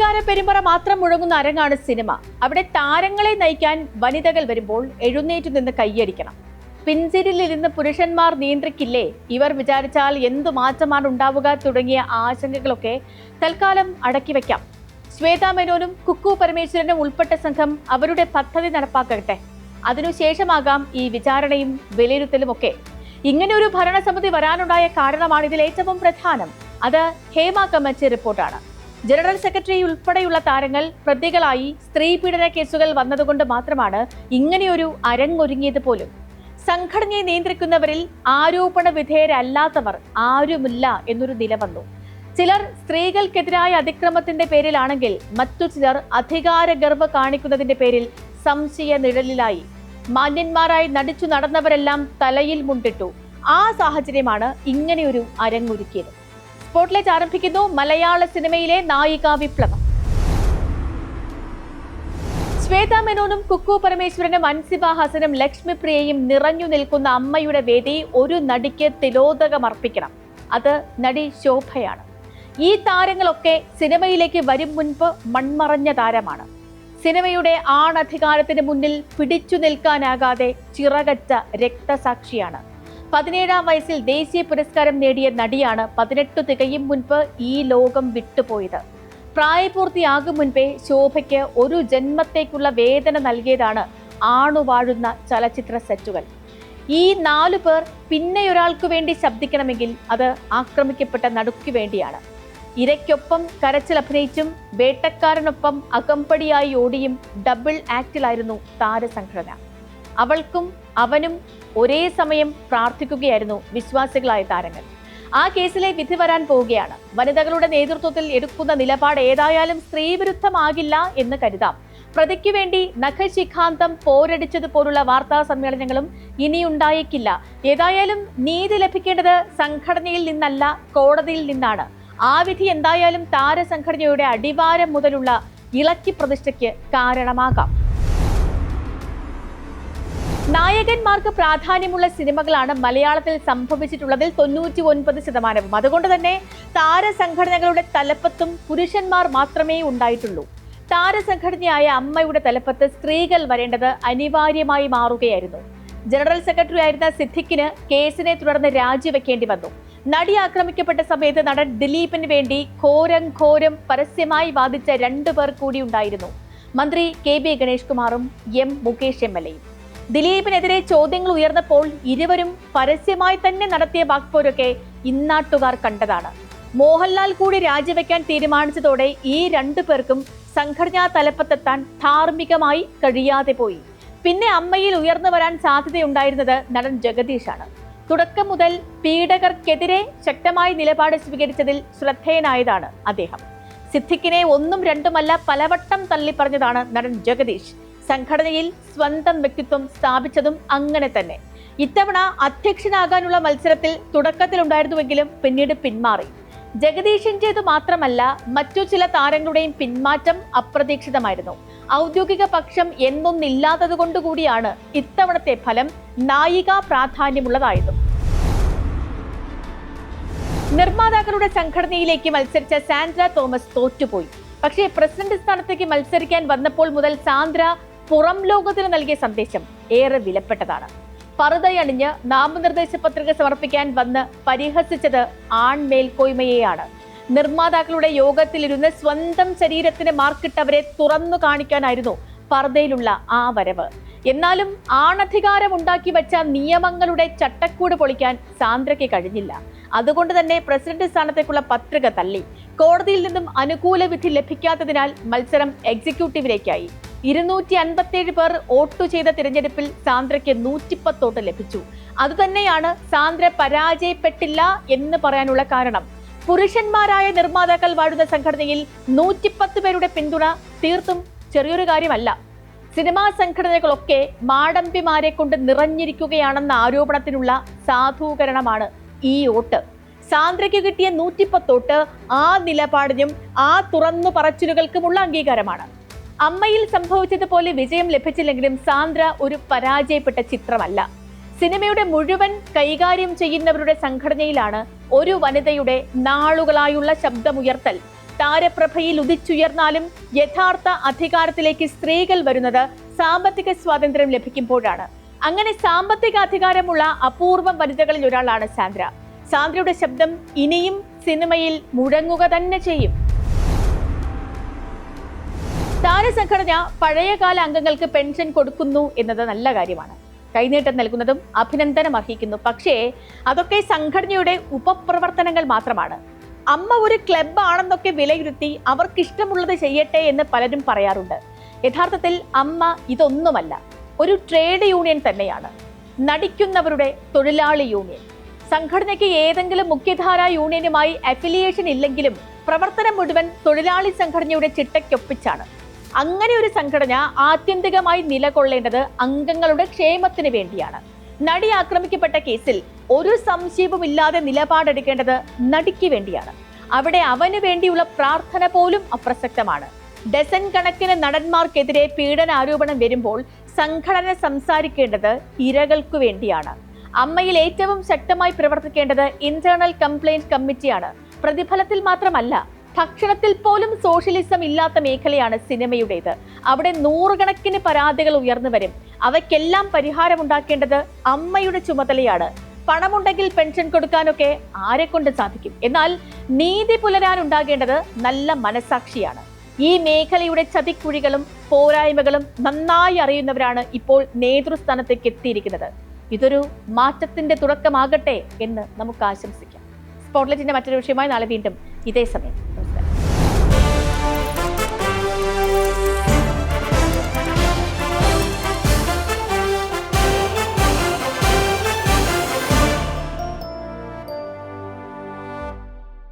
അധികാര പെരുമ്പറ മാത്രം മുഴങ്ങുന്ന അരങ്ങാണ് സിനിമ. അവിടെ താരങ്ങളെ നയിക്കാൻ വനിതകൾ വരുമ്പോൾ എഴുന്നേറ്റു നിന്ന് കൈയടിക്കണം. പിൻസീറ്റിലിരുന്ന് പുരുഷന്മാർ നിയന്ത്രിക്കില്ലേ, ഇവർ വിചാരിച്ചാൽ എന്തു മാറ്റമാണ് ഉണ്ടാവുക തുടങ്ങിയ ആശങ്കകളൊക്കെ തൽക്കാലം അടക്കി വയ്ക്കാം. ശ്വേതാ മേനോനും കുക്കു പരമേശ്വരനും ഉൾപ്പെട്ട സംഘം അവരുടെ പദ്ധതി നടപ്പാക്കട്ടെ. അതിനുശേഷമാകാം ഈ വിചാരണയും വിലയിരുത്തലുമൊക്കെ. ഇങ്ങനെയൊരു ഭരണസമിതി വരാനുണ്ടായ കാരണമാണ് ഇതിൽ ഏറ്റവും പ്രധാനം. അത് ഹേമ കമ്മിറ്റി റിപ്പോർട്ടാണ്. ജനറൽ സെക്രട്ടറി ഉൾപ്പെടെയുള്ള താരങ്ങൾ പ്രതികളായി സ്ത്രീ പീഡന കേസുകൾ വന്നതുകൊണ്ട് മാത്രമാണ് ഇങ്ങനെയൊരു അരങ്ങൊരുങ്ങിയത് പോലും. സംഘടനയെ നിയന്ത്രിക്കുന്നവരിൽ ആരോപണ വിധേയരല്ലാത്തവർ ആരുമില്ല എന്നൊരു നില വന്നു. ചിലർ സ്ത്രീകൾക്കെതിരായ അതിക്രമത്തിന്റെ പേരിലാണെങ്കിൽ മറ്റു ചിലർ അധികാര ഗർവ കാണിക്കുന്നതിന്റെ പേരിൽ സംശയ നിഴലിലായി. മാന്യന്മാരായി നടിച്ചു നടന്നവരെല്ലാം തലയിൽ മുണ്ടിട്ടു. ആ സാഹചര്യമാണ് ഇങ്ങനെയൊരു അരങ്ങൊരുക്കിയത്. സ്പോട്ട്ലൈറ്റ് ആരംഭിക്കുന്നു. മലയാള സിനിമയിലെ നായികാ വിപ്ലവം. ശ്വേതാ മേനോനും കുക്കു പരമേശ്വരനും അൻസിബ ഹസനും ലക്ഷ്മിപ്രിയയും നിറഞ്ഞു നിൽക്കുന്ന അമ്മയുടെ വേദി ഒരു നടിക്ക് തിലോദകമർപ്പിക്കണം. അത് നടി ശോഭയാണ്. ഈ താരങ്ങളൊക്കെ സിനിമയിലേക്ക് വരും മുൻപ് മൺമറഞ്ഞ താരമാണ്. സിനിമയുടെ ആണധികാരത്തിന് മുന്നിൽ പിടിച്ചു നിൽക്കാനാകാതെ ചിറകറ്റ രക്തസാക്ഷിയാണ്. 17-ാം വയസ്സിൽ ദേശീയ പുരസ്കാരം നേടിയ നടിയാണ് 18 തികയും മുൻപ് ഈ ലോകം വിട്ടുപോയത്. പ്രായപൂർത്തിയാകും മുൻപേ ശോഭയ്ക്ക് ഒരു ജന്മത്തേക്കുള്ള വേദന നൽകിയതാണ് ആണുവാഴുന്ന ചലച്ചിത്ര സെറ്റുകൾ. ഈ 4 പേർ പിന്നെയൊരാൾക്കു വേണ്ടി ശബ്ദിക്കണമെങ്കിൽ അത് ആക്രമിക്കപ്പെട്ട നടുക്കു വേണ്ടിയാണ്. ഇരയ്ക്കൊപ്പം കരച്ചിൽ അഭിനയിച്ചും വേട്ടക്കാരനൊപ്പം അകമ്പടിയായി ഓടിയും ഡബിൾ ആക്ടിലായിരുന്നു താരസംഘടന. അവൾക്കും അവനും ഒരേ സമയം പ്രാർത്ഥിക്കുകയായിരുന്നു വിശ്വാസികളായ താരങ്ങൾ. ആ കേസിലെ വിധി വരാൻ പോവുകയാണ്. വനിതകളുടെ നേതൃത്വത്തിൽ എടുക്കുന്ന നിലപാട് ഏതായാലും സ്ത്രീവിരുദ്ധമാകില്ല എന്ന് കരുതാം. പ്രതിക്ക് വേണ്ടി നഖശിഖാന്തം പോരടിച്ചതുപോലുള്ള വാർത്താ സമ്മേളനങ്ങളും ഇനിയുണ്ടായേക്കില്ല. ഏതായാലും നീതി ലഭിക്കേണ്ടത് സംഘടനയിൽ നിന്നല്ല, കോടതിയിൽ നിന്നാണ്. ആ വിധി എന്തായാലും താരസംഘടനയുടെ അടിവാരം മുതലുള്ള ഇളക്കി പ്രതിഷ്ഠയ്ക്ക് കാരണമാകാം. നായകന്മാർക്ക് പ്രാധാന്യമുള്ള സിനിമകളാണ് മലയാളത്തിൽ സംഭവിച്ചിട്ടുള്ളതിൽ 99%. അതുകൊണ്ട് തന്നെ താരസംഘടനകളുടെ തലപ്പത്തും പുരുഷന്മാർ മാത്രമേ ഉണ്ടായിട്ടുള്ളൂ. താരസംഘടനയായ അമ്മയുടെ തലപ്പത്ത് സ്ത്രീകൾ വരേണ്ടത് അനിവാര്യമായി മാറുകയായിരുന്നു. ജനറൽ സെക്രട്ടറി ആയിരുന്ന സിദ്ദിഖിന് കേസിനെ തുടർന്ന് രാജിവെക്കേണ്ടി വന്നു. നടി ആക്രമിക്കപ്പെട്ട സമയത്ത് നടൻ ദിലീപിന് വേണ്ടി ഘോരം പരസ്യമായി വാദിച്ച 2 പേർ കൂടി ഉണ്ടായിരുന്നു. മന്ത്രി KB ഗണേഷ് കുമാറും M മുകേഷ് MLA യും. ദിലീപിനെതിരെ ചോദ്യങ്ങൾ ഉയർന്നപ്പോൾ ഇരുവരും പരസ്യമായി തന്നെ നടത്തിയ വാക്പോരൊക്കെ ഇന്നാട്ടുകാർ കണ്ടതാണ്. മോഹൻലാൽ കൂടി രാജിവെക്കാൻ തീരുമാനിച്ചതോടെ ഈ 2 പേർക്കും സംഘടനാ തലപ്പത്തെത്താൻ ധാർമ്മികമായി കഴിയാതെ പോയി. പിന്നെ അമ്മയിൽ ഉയർന്നു വരാൻ സാധ്യതയുണ്ടായിരുന്നത് നടൻ ജഗദീഷാണ്. തുടക്കം മുതൽ പീഡകർക്കെതിരെ ശക്തമായ നിലപാട് സ്വീകരിച്ചതിൽ ശ്രദ്ധേയനായതാണ് അദ്ദേഹം. സിദ്ദിഖിനെ 1ഉം 2ഉമല്ല പലവട്ടം തള്ളിപ്പറഞ്ഞതാണ് നടൻ ജഗദീഷ്. സംഘടനയിൽ സ്വന്തം വ്യക്തിത്വം സ്ഥാപിച്ചതും അങ്ങനെ തന്നെ. ഇത്തവണ അധ്യക്ഷനാകാനുള്ള മത്സരത്തിൽ തുടക്കത്തിലുണ്ടായിരുന്നുവെങ്കിലും പിന്നീട് പിന്മാറി. ജഗദീഷിൻ്റേതു മാത്രമല്ല, മറ്റു ചില താരങ്ങളുടെയും പിന്മാറ്റം അപ്രതീക്ഷിതമായിരുന്നു. ഔദ്യോഗിക പക്ഷം എന്നൊന്നില്ലാത്തതുകൊണ്ടുകൂടിയാണ് ഇത്തവണത്തെ ഫലം നായികാ പ്രാധാന്യമുള്ളതായതും. നിർമ്മാതാക്കളുടെ സംഘടനയിലേക്ക് മത്സരിച്ച സാന്ദ്ര തോമസ് തോറ്റുപോയി. പക്ഷേ പ്രസിഡന്റ് സ്ഥാനത്തേക്ക് മത്സരിക്കാൻ വന്നപ്പോൾ മുതൽ സാന്ദ്ര പുറം ലോകത്തിന് നൽകിയ സന്ദേശം ഏറെ വിലപ്പെട്ടതാണ്. പറുദയണിഞ്ഞ് നാമനിർദ്ദേശ പത്രിക സമർപ്പിക്കാൻ വന്ന് പരിഹസിച്ചത് ആൺമേൽക്കോയ്മയെയാണ്. നിർമ്മാതാക്കളുടെ യോഗത്തിലിരുന്ന് സ്വന്തം ശരീരത്തിന് മാർക്കിട്ടവരെ തുറന്നു കാണിക്കാനായിരുന്നു പർദ്ദയിലുള്ള ആ വരവ്. എന്നാലും ആണധികാരം ഉണ്ടാക്കി വെച്ച നിയമങ്ങളുടെ ചട്ടക്കൂട് പൊളിക്കാൻ സാന്ദ്രയ്ക്ക് കഴിഞ്ഞില്ല. അതുകൊണ്ട് തന്നെ പ്രസിഡന്റ് സ്ഥാനത്തേക്കുള്ള പത്രിക തള്ളി. കോടതിയിൽ നിന്നും അനുകൂല വിധി ലഭിക്കാത്തതിനാൽ മത്സരം എക്സിക്യൂട്ടീവിലേക്കായി. 257 പേർ വോട്ടു ചെയ്ത തിരഞ്ഞെടുപ്പിൽ സാന്ദ്രയ്ക്ക് 110 വോട്ട് ലഭിച്ചു. അതുതന്നെയാണ് സാന്ദ്ര പരാജയപ്പെട്ടില്ല എന്ന് പറയാനുള്ള കാരണം. പുരുഷന്മാരായ നിർമ്മാതാക്കൾ വാഴുന്ന സംഘടനയിൽ 110 പേരുടെ പിന്തുണ തീർത്തും ചെറിയൊരു കാര്യമല്ല. സിനിമാ സംഘടനകളൊക്കെ മാടമ്പിമാരെ കൊണ്ട് നിറഞ്ഞിരിക്കുകയാണെന്ന ആരോപണത്തിനുള്ള സാധൂകരണമാണ് ഈ വോട്ട്. സാന്ദ്രയ്ക്ക് കിട്ടിയ 110 വോട്ട് ആ നിലപാടിനും ആ തുറന്നു പറച്ചിലുകൾക്കുമുള്ള അംഗീകാരമാണ്. അമ്മയിൽ സംഭവിച്ചതുപോലെ വിജയം ലഭിച്ചില്ലെങ്കിലും സാന്ദ്ര ഒരു പരാജയപ്പെട്ട ചിത്രമല്ല. സിനിമയുടെ മുഴുവൻ കൈകാര്യം ചെയ്യുന്നവരുടെ സംഘടനയിലാണ് ഒരു വനിതയുടെ നാളുകളായുള്ള ശബ്ദമുയർത്തൽ താരപ്രഭയിൽ ഉദിച്ചുയർന്നാലും യഥാർത്ഥ അധികാരത്തിലേക്ക് സ്ത്രീകൾ വരുന്നത് സാമ്പത്തിക സ്വാതന്ത്ര്യം ലഭിക്കുമ്പോഴാണ്. അങ്ങനെ സാമ്പത്തിക അധികാരമുള്ള അപൂർവം വനിതകളിൽ ഒരാളാണ് സാന്ദ്ര. സാന്ദ്രയുടെ ശബ്ദം ഇനിയും സിനിമയിൽ മുഴങ്ങുക തന്നെ ചെയ്യും. താരസംഘടന പഴയകാല അംഗങ്ങൾക്ക് പെൻഷൻ കൊടുക്കുന്നു എന്നത് നല്ല കാര്യമാണ്. കൈനീട്ടം നൽകുന്നതും അഭിനന്ദനം അർഹിക്കുന്നു. പക്ഷേ അതൊക്കെ സംഘടനയുടെ ഉപപ്രവർത്തനങ്ങൾ മാത്രമാണ്. അമ്മ ഒരു ക്ലബ് ആണെന്നൊക്കെ വിലയിരുത്തി അവർക്കിഷ്ടമുള്ളത് ചെയ്യട്ടെ എന്ന് പലരും പറയാറുണ്ട്. യഥാർത്ഥത്തിൽ അമ്മ ഇതൊന്നുമല്ല, ഒരു ട്രേഡ് യൂണിയൻ തന്നെയാണ്. നടിക്കുന്നവരുടെ തൊഴിലാളി യൂണിയൻ. സംഘടനയ്ക്ക് ഏതെങ്കിലും മുഖ്യധാരാ യൂണിയനുമായി അഫിലിയേഷൻ ഇല്ലെങ്കിലും പ്രവർത്തനം മുഴുവൻ തൊഴിലാളി സംഘടനയുടെ ചിട്ടയ്ക്കൊപ്പിച്ചാണ്. അങ്ങനെ ഒരു സംഘടന ആത്യന്തികമായി നിലകൊള്ളേണ്ടത് അംഗങ്ങളുടെ ക്ഷേമത്തിന് വേണ്ടിയാണ്. നടി ആക്രമിക്കപ്പെട്ട കേസിൽ ഒരു സംശയവുമില്ലാതെ നിലപാടെടുക്കേണ്ടത് നടിക്ക് വേണ്ടിയാണ്. അവിടെ അവന് വേണ്ടിയുള്ള പ്രാർത്ഥന പോലും അപ്രസക്തമാണ്. ഡസൻ കണക്കിന് നടന്മാർക്കെതിരെ പീഡനാരോപണം വരുമ്പോൾ സംഘടന സംസാരിക്കേണ്ടത് ഇരകൾക്കു വേണ്ടിയാണ്. അമ്മയിൽ ഏറ്റവും ശക്തമായി പ്രവർത്തിക്കേണ്ടത് ഇന്റേണൽ കംപ്ലയിന്റ് കമ്മിറ്റിയാണ്. പ്രതിഫലത്തിൽ മാത്രമല്ല, ഭക്ഷണത്തിൽ പോലും സോഷ്യലിസം ഇല്ലാത്ത മേഖലയാണ് സിനിമയുടേത്. അവിടെ നൂറുകണക്കിന് പരാതികൾ ഉയർന്നു വരും. അവയ്ക്കെല്ലാം പരിഹാരമുണ്ടാക്കേണ്ടത് അമ്മയുടെ ചുമതലയാണ്. പണമുണ്ടെങ്കിൽ പെൻഷൻ കൊടുക്കാനൊക്കെ ആരെക്കൊണ്ട് സാധിക്കും? എന്നാൽ നീതി പുലരാനുണ്ടാകേണ്ടത് നല്ല മനസാക്ഷിയാണ്. ഈ മേഖലയുടെ ചതിക്കുഴികളും പോരായ്മകളും നന്നായി അറിയുന്നവരാണ് ഇപ്പോൾ നേതൃസ്ഥാനത്തേക്ക് എത്തിയിരിക്കുന്നത്. ഇതൊരു മാറ്റത്തിന്റെ തുടക്കമാകട്ടെ എന്ന് നമുക്ക് ആശംസിക്കാം. സ്പോട്ട്ലൈറ്റിന്റെ മറ്റൊരു വിഷയമായി നാളെ വീണ്ടും ഇതേ സമയം.